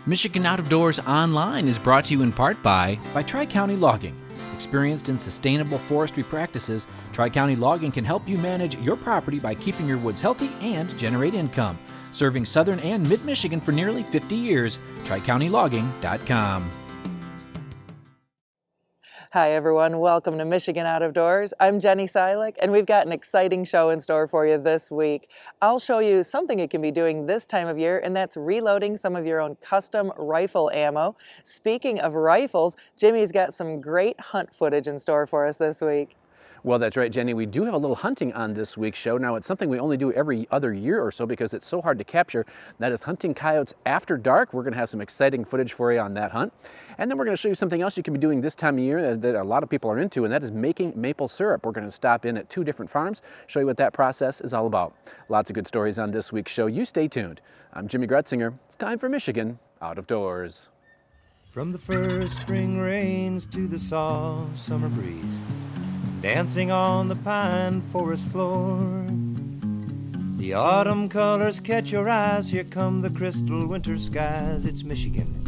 Michigan Out of Doors Online is brought to you in part by Tri-County Logging. Experienced in sustainable forestry practices, Tri-County Logging can help you manage your property by keeping your woods healthy and generate income. Serving southern and mid-Michigan for nearly 50 years, TriCountyLogging.com. Hi everyone, welcome to Michigan Out of Doors. I'm Jenny Silik, and we've got an exciting show in store for you this week. I'll show you something you can be doing this time of year, and that's reloading some of your own custom rifle ammo. Speaking of rifles, Jimmy's got some great hunt footage in store for us this week. Well, that's right, Jenny. We do have a little hunting on this week's show. Now, it's something we only do every other year or so because it's so hard to capture. That is hunting coyotes after dark. We're going to have some exciting footage for you on that hunt. And then we're going to show you something else you can be doing this time of year that a lot of people are into, and that is making maple syrup. We're going to stop in at 2 different farms, show you what that process is all about. Lots of good stories on this week's show. You stay tuned. I'm Jimmy Gretzinger. It's time for Michigan Out of Doors. From the first spring rains to the soft summer breeze, dancing on the pine forest floor, the autumn colors catch your eyes. Here come the crystal winter skies. It's Michigan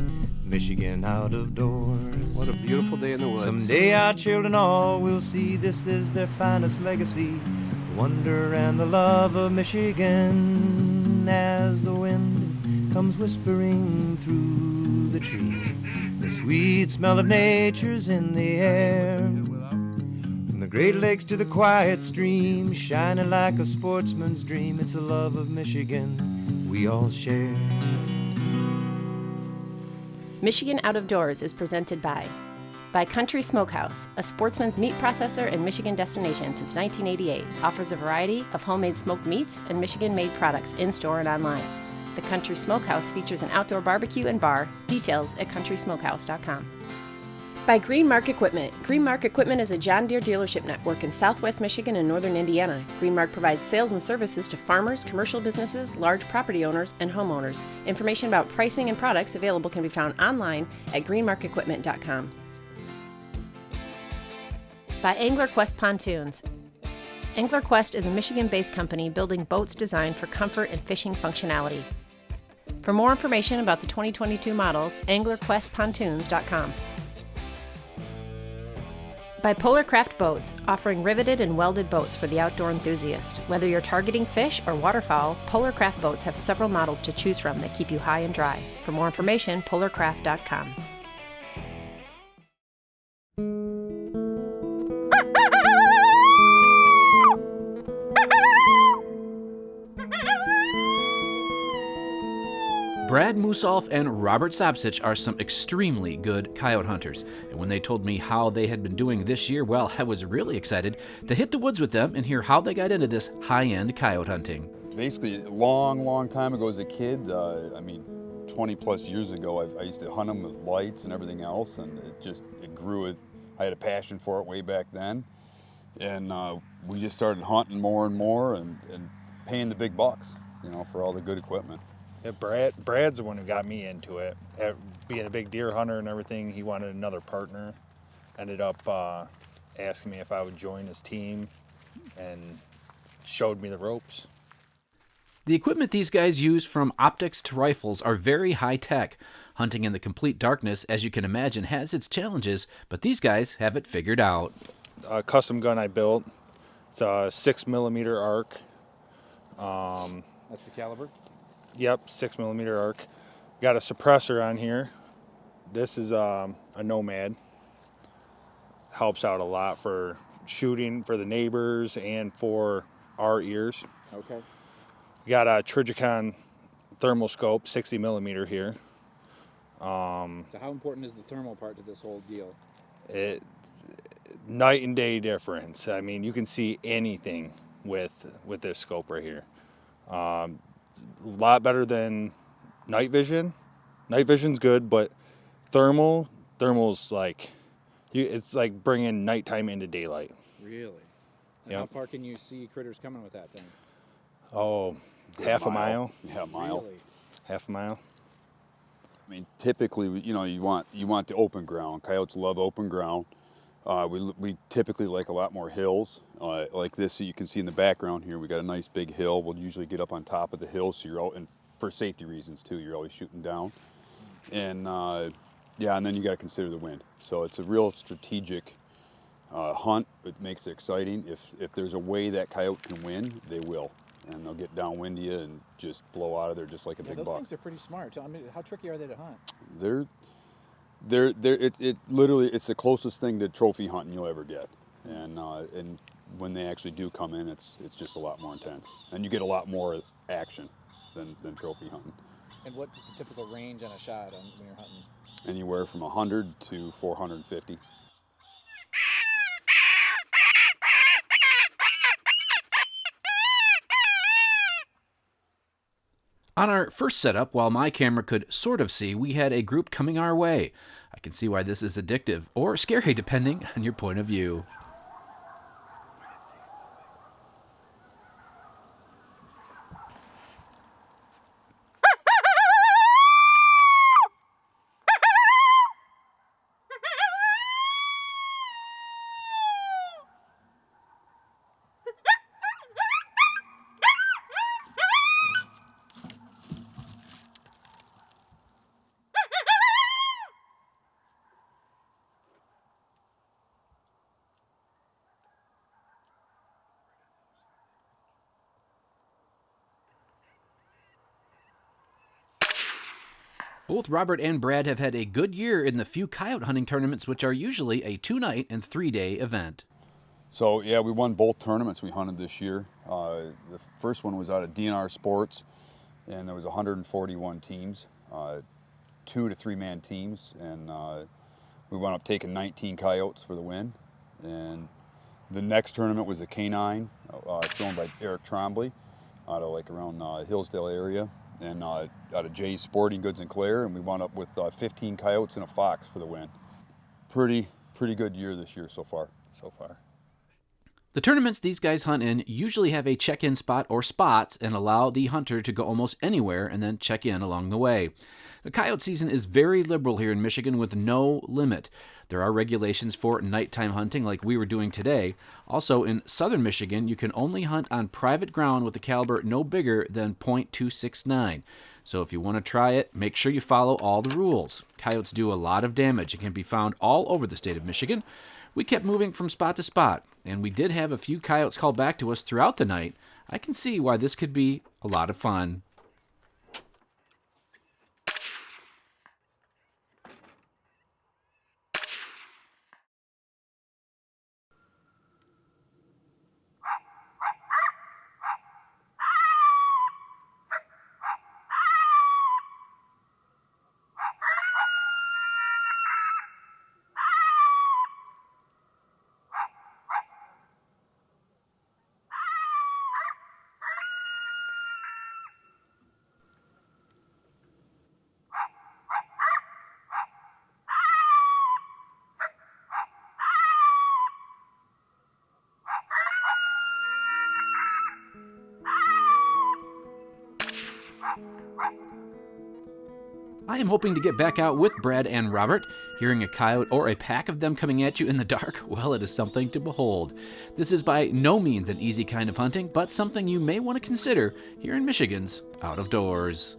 out of doors. What a beautiful day in the woods. Someday our children all will see this is their finest legacy, the wonder and the love of Michigan. As the wind comes whispering through the trees, the sweet smell of nature's in the air. From the Great Lakes to the quiet stream, shining like a sportsman's dream, it's a love of Michigan we all share. Michigan Out of Doors is presented by Country Smokehouse, a sportsman's meat processor and Michigan destination since 1988. Offers a variety of homemade smoked meats and Michigan-made products in-store and online. The Country Smokehouse features an outdoor barbecue and bar. Details at countrysmokehouse.com. By Greenmark Equipment. Greenmark Equipment is a John Deere dealership network in southwest Michigan and northern Indiana. Greenmark provides sales and services to farmers, commercial businesses, large property owners, and homeowners. Information about pricing and products available can be found online at greenmarkequipment.com. By Angler Quest Pontoons. Angler Quest is a Michigan-based company building boats designed for comfort and fishing functionality. For more information about the 2022 models, anglerquestpontoons.com. By Polar Craft Boats, offering riveted and welded boats for the outdoor enthusiast. Whether you're targeting fish or waterfowl, Polar Craft Boats have several models to choose from that keep you high and dry. For more information, polarcraft.com. Brad Musolf and Robert Sopcich are some extremely good coyote hunters, and when they told me how they had been doing this year, well, I was really excited to hit the woods with them and hear how they got into this high-end coyote hunting. Basically, a long time ago as a kid, 20 plus years ago, I used to hunt them with lights and everything else, and it grew. I had a passion for it way back then, and we just started hunting more and more and paying the big bucks, for all the good equipment. Yeah, Brad's the one who got me into it. Being a big deer hunter and everything, he wanted another partner. Ended up asking me if I would join his team and showed me the ropes. The equipment these guys use, from optics to rifles, are very high-tech. Hunting in the complete darkness, as you can imagine, has its challenges, but these guys have it figured out. A custom gun I built. It's a 6mm arc. That's the caliber? Yep, 6mm arc. Got a suppressor on here. This is a Nomad. Helps out a lot for shooting for the neighbors and for our ears. Okay. Got a Trijicon thermal scope, 60mm here. So how important is the thermal part to this whole deal? Night and day difference. I mean, you can see anything with this scope right here. A lot better than night vision. Night vision's good, but thermal's like, it's like bringing nighttime into daylight. Really? And Yep. How far can you see critters coming with that thing? Oh, half a mile. Yeah, a mile. Really? Half a mile. I mean, typically, you want the open ground. Coyotes love open ground. We typically like a lot more hills, like this. So you can see in the background here, we got a nice big hill. We'll usually get up on top of the hill, so you're out, and for safety reasons too, you're always shooting down. And yeah, and then you got to consider the wind. So it's a real strategic hunt. It makes it exciting. If there's a way that coyote can win, they will. And they'll get downwind to you and just blow out of there just like a big those buck. things are pretty smart. I mean, how tricky are they to hunt? It literally, it's the closest thing to trophy hunting you'll ever get. And when they actually do come in, it's just a lot more intense. And you get a lot more action than trophy hunting. And what is the typical range on a shot when you're hunting? Anywhere from 100 to 450. On our first setup, while my camera could sort of see, we had a group coming our way. I can see why this is addictive, or scary depending on your point of view. Both Robert and Brad have had a good year in the few coyote hunting tournaments, which are usually a 2-night and 3-day event. So yeah, we won both tournaments we hunted this year. The first one was out of DNR Sports, and there was 141 teams, 2 to 3 man teams, and we wound up taking 19 coyotes for the win. And the next tournament was a canine, thrown by Eric Trombley, out of like around Hillsdale area, and out of Jay's Sporting Goods in Clare, and we wound up with 15 coyotes and a fox for the win. Pretty good year this year so far. The tournaments these guys hunt in usually have a check-in spot or spots and allow the hunter to go almost anywhere and then check in along the way. The coyote season is very liberal here in Michigan with no limit. There are regulations for nighttime hunting like we were doing today. Also, in southern Michigan, you can only hunt on private ground with a caliber no bigger than .269. So if you want to try it, make sure you follow all the rules. Coyotes do a lot of damage and can be found all over the state of Michigan. We kept moving from spot to spot, and we did have a few coyotes call back to us throughout the night. I can see why this could be a lot of fun. I am hoping to get back out with Brad and Robert. Hearing a coyote or a pack of them coming at you in the dark, well, it is something to behold. This is by no means an easy kind of hunting, but something you may want to consider here in Michigan's Out of Doors.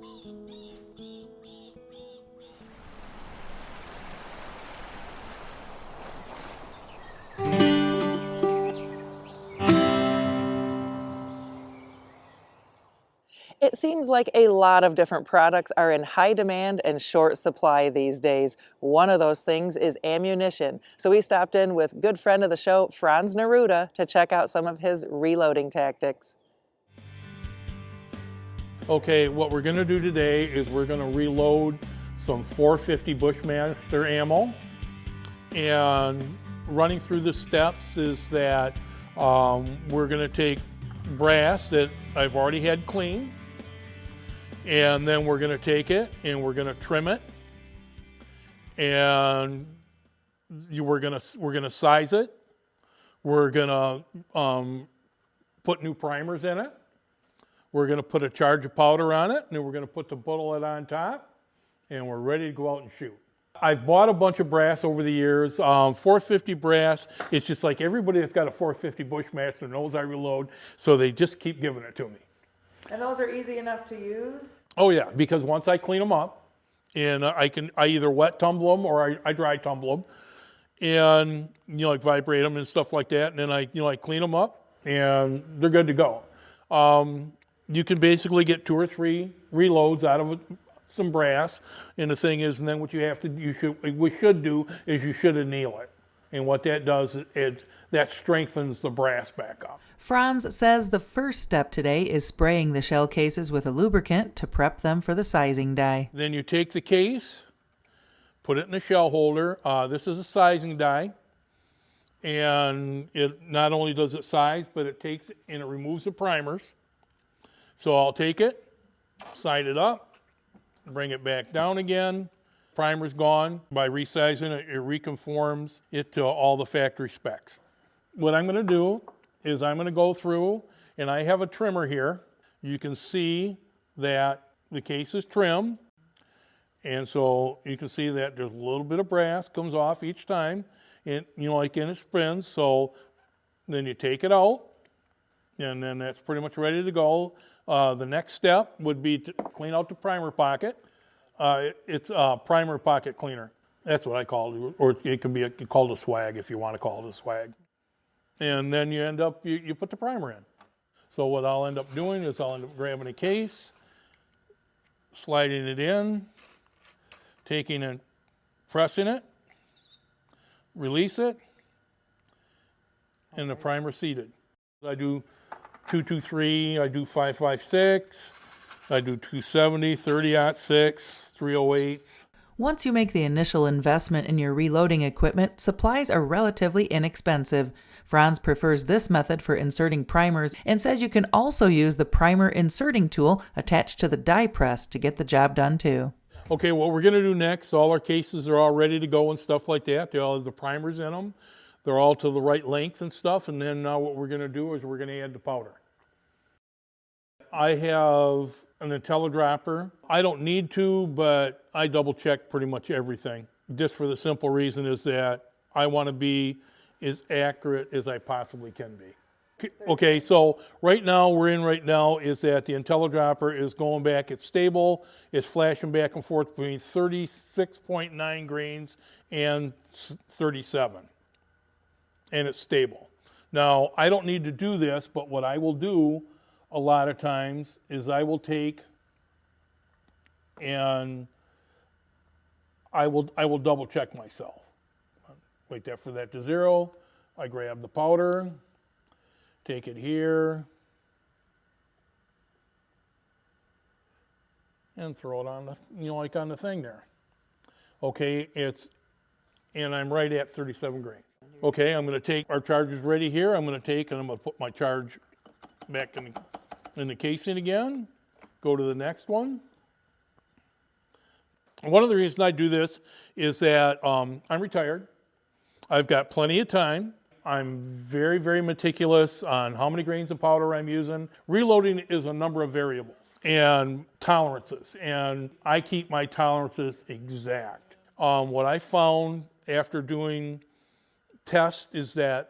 It seems like a lot of different products are in high demand and short supply these days. One of those things is ammunition. So we stopped in with good friend of the show, Franz Neruda, to check out some of his reloading tactics. Okay, what we're going to do today is we're going to reload some 450 Bushmaster ammo. And running through the steps is that we're going to take brass that I've already had clean, and then we're going to take it and we're going to trim it, and we're going to size it. We're going to put new primers in it. We're going to put a charge of powder on it, and then we're going to put the bullet on top, and we're ready to go out and shoot. I've bought a bunch of brass over the years. 450 brass, it's just like everybody that's got a 450 Bushmaster knows I reload, so they just keep giving it to me. And those are easy enough to use? Oh yeah, because once I clean them up And I either wet tumble them or I dry tumble them, and like vibrate them and stuff like that. And then I clean them up, and they're good to go. You can basically get 2 or 3 reloads out of some brass. And the thing is, and then what you should do is you should anneal it. And what that does is that strengthens the brass back up. Franz says the first step today is spraying the shell cases with a lubricant to prep them for the sizing die. Then you take the case, put it in a shell holder. This is a sizing die, and it not only does it size, but it takes and it removes the primers. So I'll take it, side it up, bring it back down again. Primer's gone. By resizing it, it reconforms it to all the factory specs. What I'm going to do is I'm going to go through, and I have a trimmer here. You can see that the case is trimmed, and so you can see that there's a little bit of brass comes off each time, and like in it spins. So then you take it out, and then that's pretty much ready to go. The next step would be to clean out the primer pocket. It's a primer pocket cleaner. That's what I call it, or it can be called a swag if you want to call it a swag. And then you end up, you put the primer in. So what I'll end up doing is I'll end up grabbing a case, sliding it in, taking and pressing it, release it, and the primer seated. I do 223, I do 556, I do 270, 30-06, 308s. Once you make the initial investment in your reloading equipment, supplies are relatively inexpensive. Franz prefers this method for inserting primers and says you can also use the primer inserting tool attached to the die press to get the job done too. Okay, what we're going to do next, all our cases are all ready to go and stuff like that. They all have the primers in them. They're all to the right length and stuff. And then now what we're going to do is we're going to add the powder. I have an IntelliDropper. I don't need to, but I double check pretty much everything. Just for the simple reason is that I want to be as accurate as I possibly can be. Okay, so right now is that the IntelliDropper is going back, it's stable, it's flashing back and forth between 36.9 grains and 37. And it's stable. Now, I don't need to do this, but what I will do a lot of times is I will take and I will double check myself. Wait there for that to 0. I grab the powder, take it here, and throw it on the, like on the thing there. Okay, and I'm right at 37 grains. Okay, I'm going to take our charges ready here. I'm going to take and I'm going to put my charge back in the casing again. Go to the next one. One of the reasons I do this is that I'm retired. I've got plenty of time. I'm very, very meticulous on how many grains of powder I'm using. Reloading is a number of variables and tolerances, and I keep my tolerances exact. What I found after doing tests is that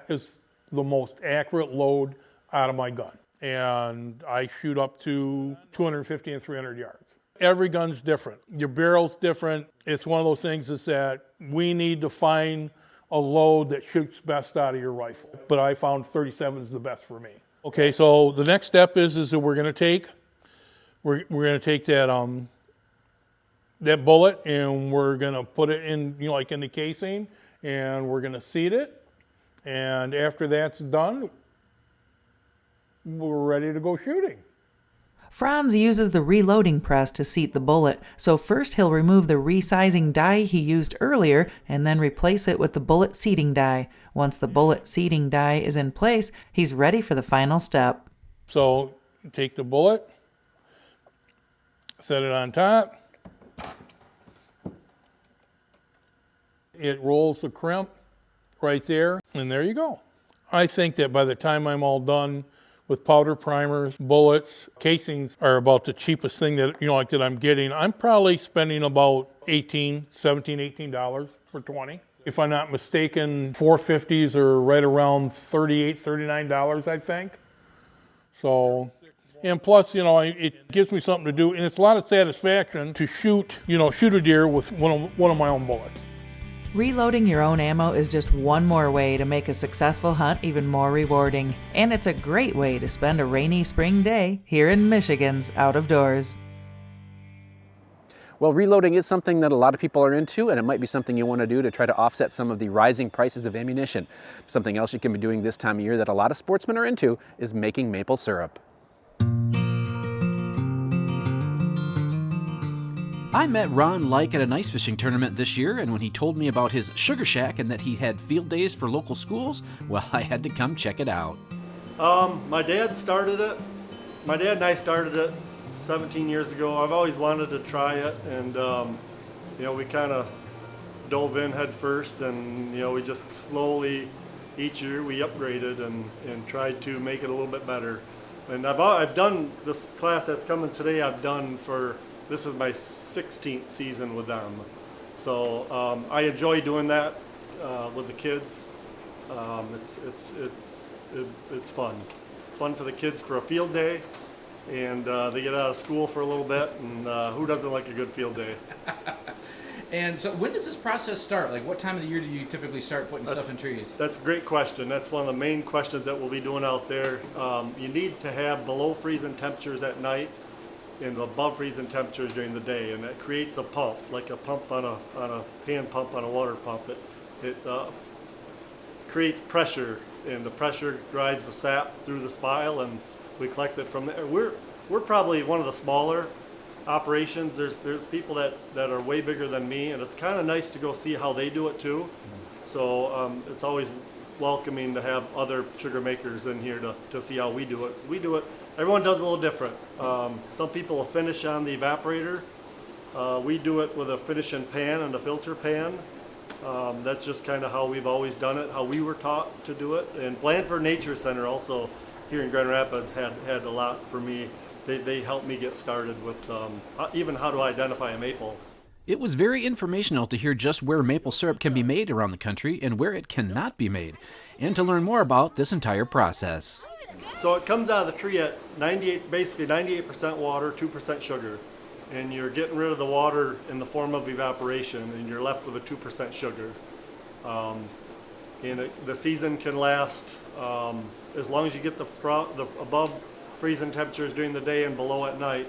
is the most accurate load out of my gun. And I shoot up to 250 and 300 yards. Every gun's different. Your barrel's different. It's one of those things is that we need to find a load that shoots best out of your rifle. But I found 37 is the best for me. Okay, so the next step is that we're going to take that that bullet and we're going to put it in like in the casing and we're going to seat it. And after that's done, we're ready to go shooting. Franz uses the reloading press to seat the bullet, so first he'll remove the resizing die he used earlier and then replace it with the bullet seating die. Once the bullet seating die is in place, he's ready for the final step. So take the bullet, set it on top. It rolls the crimp right there, and there you go. I think that by the time I'm all done with powder, primers, bullets, casings are about the cheapest thing that that I'm getting. I'm probably spending about $18 for 20. If I'm not mistaken, 450s are right around $38, $39, I think. So, And plus, it gives me something to do, and it's a lot of satisfaction to shoot a deer with one of my own bullets. Reloading your own ammo is just one more way to make a successful hunt even more rewarding. And it's a great way to spend a rainy spring day here in Michigan's Out of Doors. Well, reloading is something that a lot of people are into, and it might be something you want to do to try to offset some of the rising prices of ammunition. Something else you can be doing this time of year that a lot of sportsmen are into is making maple syrup. I met Ron Like at an ice fishing tournament this year, and when he told me about his sugar shack and that he had field days for local schools, well, I had to come check it out. My dad started it. My dad and I started it 17 years ago. I've always wanted to try it, and we kind of dove in head first, and we just slowly, each year we upgraded and tried to make it a little bit better. And I've done this class that's coming today. This is my 16th season with them, so I enjoy doing that with the kids. It's fun. It's fun for the kids for a field day, and they get out of school for a little bit, and who doesn't like a good field day? And so when does this process start? Like, what time of the year do you typically start putting stuff in trees? That's a great question. That's one of the main questions that we'll be doing out there. You need to have below freezing temperatures at night and above freezing temperatures during the day, and that creates a pump, like a pump on a hand pump on a water pump. It creates pressure, and the pressure drives the sap through the spile, and we collect it from there. We're probably one of the smaller operations. There's people that are way bigger than me, and it's kind of nice to go see how they do it too. So it's always welcoming to have other sugar makers in here to see how we do it. We do it. Everyone does it a little different. Some people will finish on the evaporator. We do it with a finishing pan and a filter pan. That's just kind of how we've always done it, how we were taught to do it. And Blandford Nature Center also here in Grand Rapids had a lot for me. They helped me get started with even how to identify a maple. It was very informational to hear just where maple syrup can be made around the country and where it cannot be made, and to learn more about this entire process. So it comes out of the tree at basically 98% water, 2% sugar. And you're getting rid of the water in the form of evaporation, and you're left with a 2% sugar. The season can last as long as you get the above freezing temperatures during the day and below at night.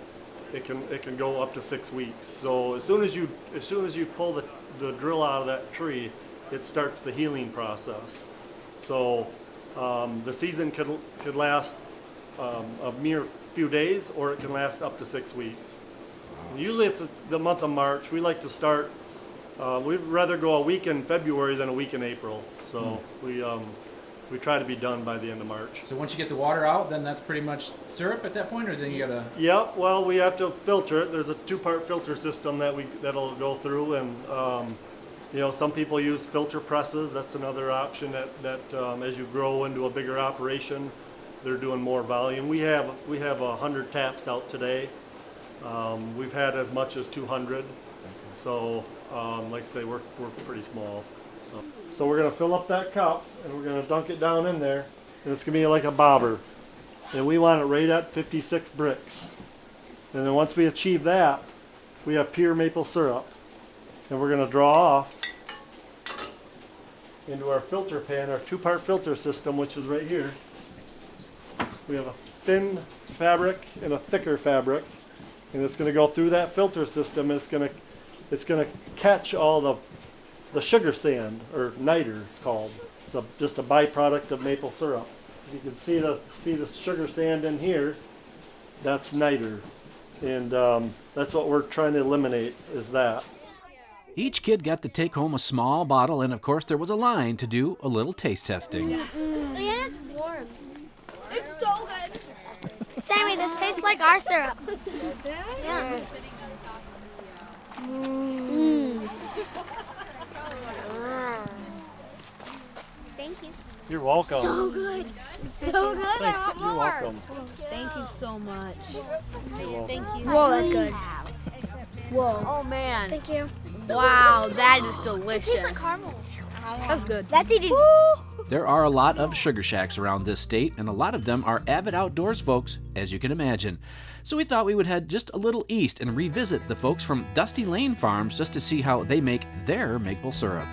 It can go up to 6 weeks. So as soon as you pull the drill out of that tree, it starts the healing process. So the season could last a mere few days, or it can last up to 6 weeks. And usually it's the month of March. We like to start. We'd rather go a week in February than a week in April. So we try to be done by the end of March. So once you get the water out, then that's pretty much syrup at that point, or then you gotta? Yeah, well, we have to filter it. There's a 2-part filter system that'll go through, and some people use filter presses. That's another option that as you grow into a bigger operation, they're doing more volume. We have 100 taps out today. We've had as much as 200. So like I say, we're pretty small. So we're going to fill up that cup, and we're going to dunk it down in there, and it's going to be like a bobber. And we want it right at 56 bricks. And then once we achieve that, we have pure maple syrup. And we're going to draw off into our filter pan, our 2-part filter system, which is right here. We have a thin fabric and a thicker fabric, and it's going to go through that filter system, and it's going to catch all the sugar sand, or niter it's called. It's just a byproduct of maple syrup. You can see the sugar sand in here. That's niter, and that's what we're trying to eliminate, is that. Each kid got to take home a small bottle, and of course there was a line to do a little taste testing. And it's warm. It's so good. Sammy, this tastes like our syrup. Yeah. Thank you. You're welcome. So good. So good. I want more. You're welcome. Thank you so much. Thank you. Whoa, that's good. Whoa. Oh, man. Thank you. Wow, that is delicious. It tastes like caramel. That's good. That's eating. There are a lot of sugar shacks around this state, and a lot of them are avid outdoors folks, as you can imagine. So we thought we would head just a little east and revisit the folks from Dusty Lane Farms just to see how they make their maple syrup.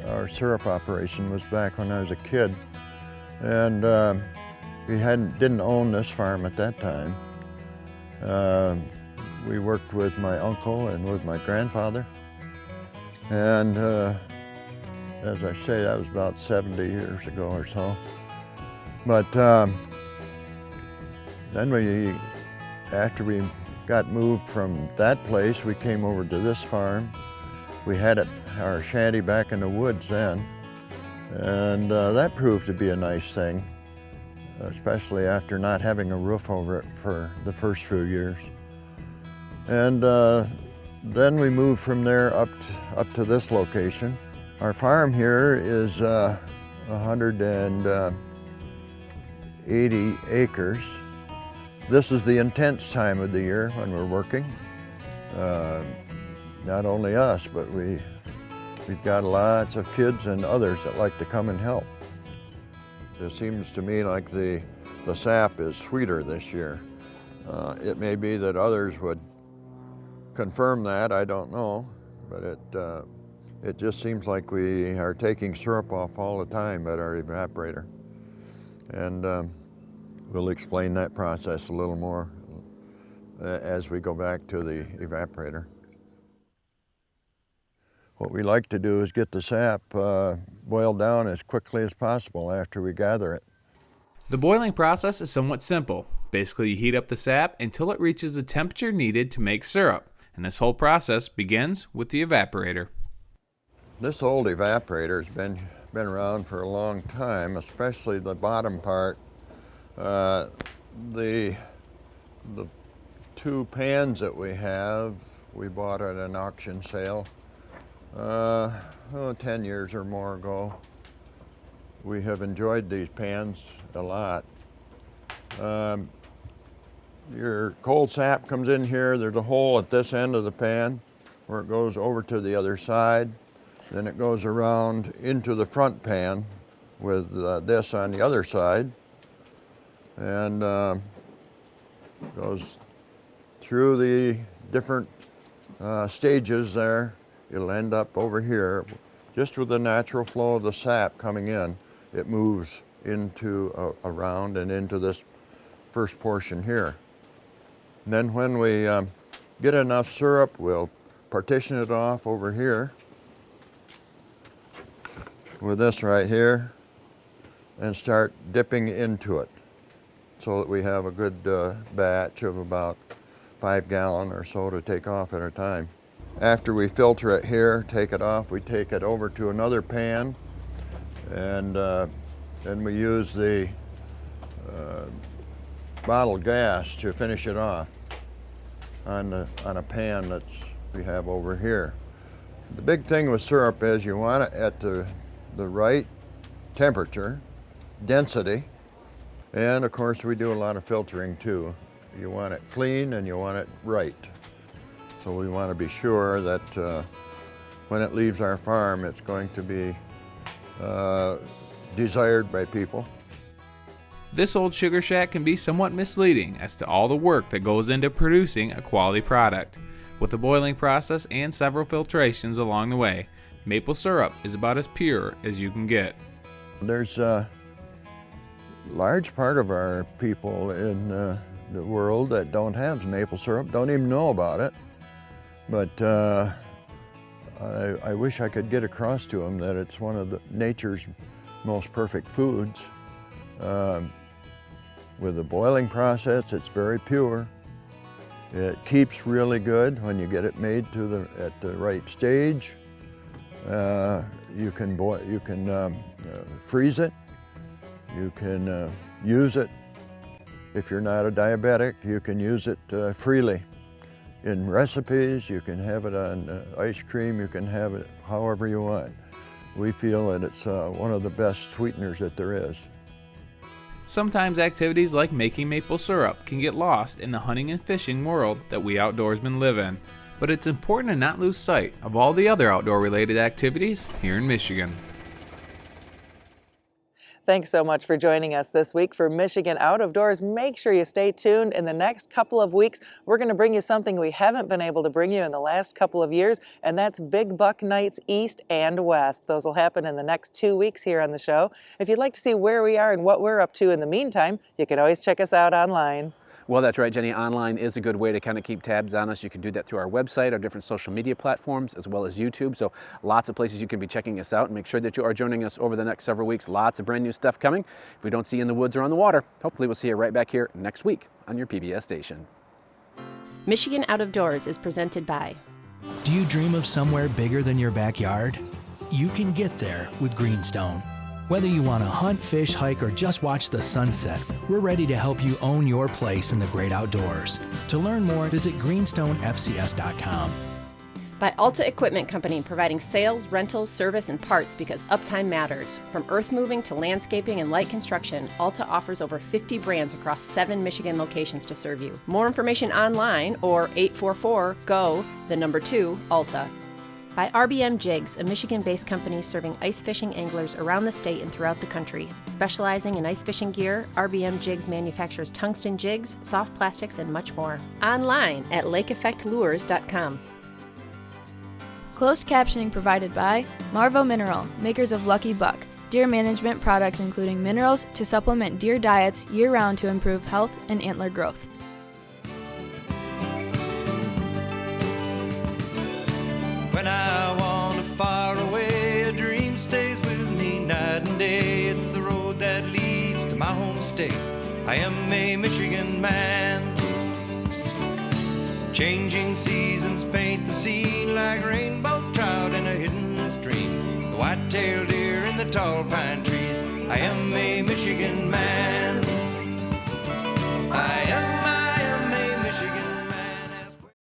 Our syrup operation was back when I was a kid, and we didn't own this farm at that time. We worked with my uncle and with my grandfather, and as I say, that was about 70 years ago or so. But then after we got moved from that place, we came over to this farm. We had our shanty back in the woods then, and that proved to be a nice thing, especially after not having a roof over it for the first few years. And then we moved from there up to this location. Our farm here is 180 acres. This is the intense time of the year when we're working. Not only us, but we've got lots of kids and others that like to come and help. It seems to me like the sap is sweeter this year. It may be that others would confirm that, I don't know, but it just seems like we are taking syrup off all the time at our evaporator. And we'll explain that process a little more as we go back to the evaporator. What we like to do is get the sap boiled down as quickly as possible after we gather it. The boiling process is somewhat simple. Basically, you heat up the sap until it reaches the temperature needed to make syrup, and this whole process begins with the evaporator. This old evaporator has been around for a long time, especially the bottom part. The two pans that we have, we bought at an auction sale 10 years or more ago. We have enjoyed these pans a lot. Your cold sap comes in here. There's a hole at this end of the pan where it goes over to the other side. Then it goes around into the front pan with this on the other side, and goes through the different stages there. It'll end up over here. Just with the natural flow of the sap coming in, it moves into around and into this first portion here. And then when we get enough syrup, we'll partition it off over here with this right here and start dipping into it so that we have a good batch of about 5 gallon or so to take off at a time. After we filter it here, take it off, we take it over to another pan, and then we use the bottled gas to finish it off on a pan that we have over here. The big thing with syrup is you want it at the right temperature, density, and of course we do a lot of filtering too. You want it clean and you want it right. So we want to be sure that when it leaves our farm, it's going to be desired by people. This old sugar shack can be somewhat misleading as to all the work that goes into producing a quality product. With the boiling process and several filtrations along the way, maple syrup is about as pure as you can get. There's a large part of our people in the world that don't have maple syrup, don't even know about it. But I wish I could get across to them that it's one of nature's most perfect foods. With the boiling process, it's very pure. It keeps really good when you get it made at the right stage. You can freeze it. You can use it. If you're not a diabetic, you can use it freely. in recipes, you can have it on ice cream, you can have it however you want. We feel that it's one of the best sweeteners that there is. Sometimes activities like making maple syrup can get lost in the hunting and fishing world that we outdoorsmen live in, but it's important to not lose sight of all the other outdoor-related activities here in Michigan. Thanks so much for joining us this week for Michigan Out of Doors. Make sure you stay tuned. In the next couple of weeks, we're going to bring you something we haven't been able to bring you in the last couple of years, and that's Big Buck Nights East and West. Those will happen in the next 2 weeks here on the show. If you'd like to see where we are and what we're up to in the meantime, you can always check us out online. Well, that's right, Jenny. Online is a good way to kind of keep tabs on us. You can do that through our website, our different social media platforms, as well as YouTube. So lots of places you can be checking us out, and make sure that you are joining us over the next several weeks. Lots of brand new stuff coming. If we don't see you in the woods or on the water, hopefully we'll see you right back here next week on your PBS station. Michigan Out of Doors is presented by. Do you dream of somewhere bigger than your backyard? You can get there with Greenstone. Whether you want to hunt, fish, hike, or just watch the sunset, we're ready to help you own your place in the great outdoors. To learn more, visit greenstonefcs.com. By Alta Equipment Company, providing sales, rentals, service, and parts because uptime matters. From earth moving to landscaping and light construction, Alta offers over 50 brands across 7 Michigan locations to serve you. More information online or 844-GO-2-ALTA. By RBM Jigs, a Michigan-based company serving ice fishing anglers around the state and throughout the country. Specializing in ice fishing gear, RBM Jigs manufactures tungsten jigs, soft plastics, and much more. Online at lakeeffectlures.com. Closed captioning provided by Marvo Mineral, makers of Lucky Buck, deer management products including minerals to supplement deer diets year-round to improve health and antler growth. When I wander far away, a dream stays with me night and day. It's the road that leads to my home state. I am a Michigan man. Changing seasons paint the scene like rainbow trout in a hidden stream. The white-tailed deer in the tall pine trees. I am a Michigan man.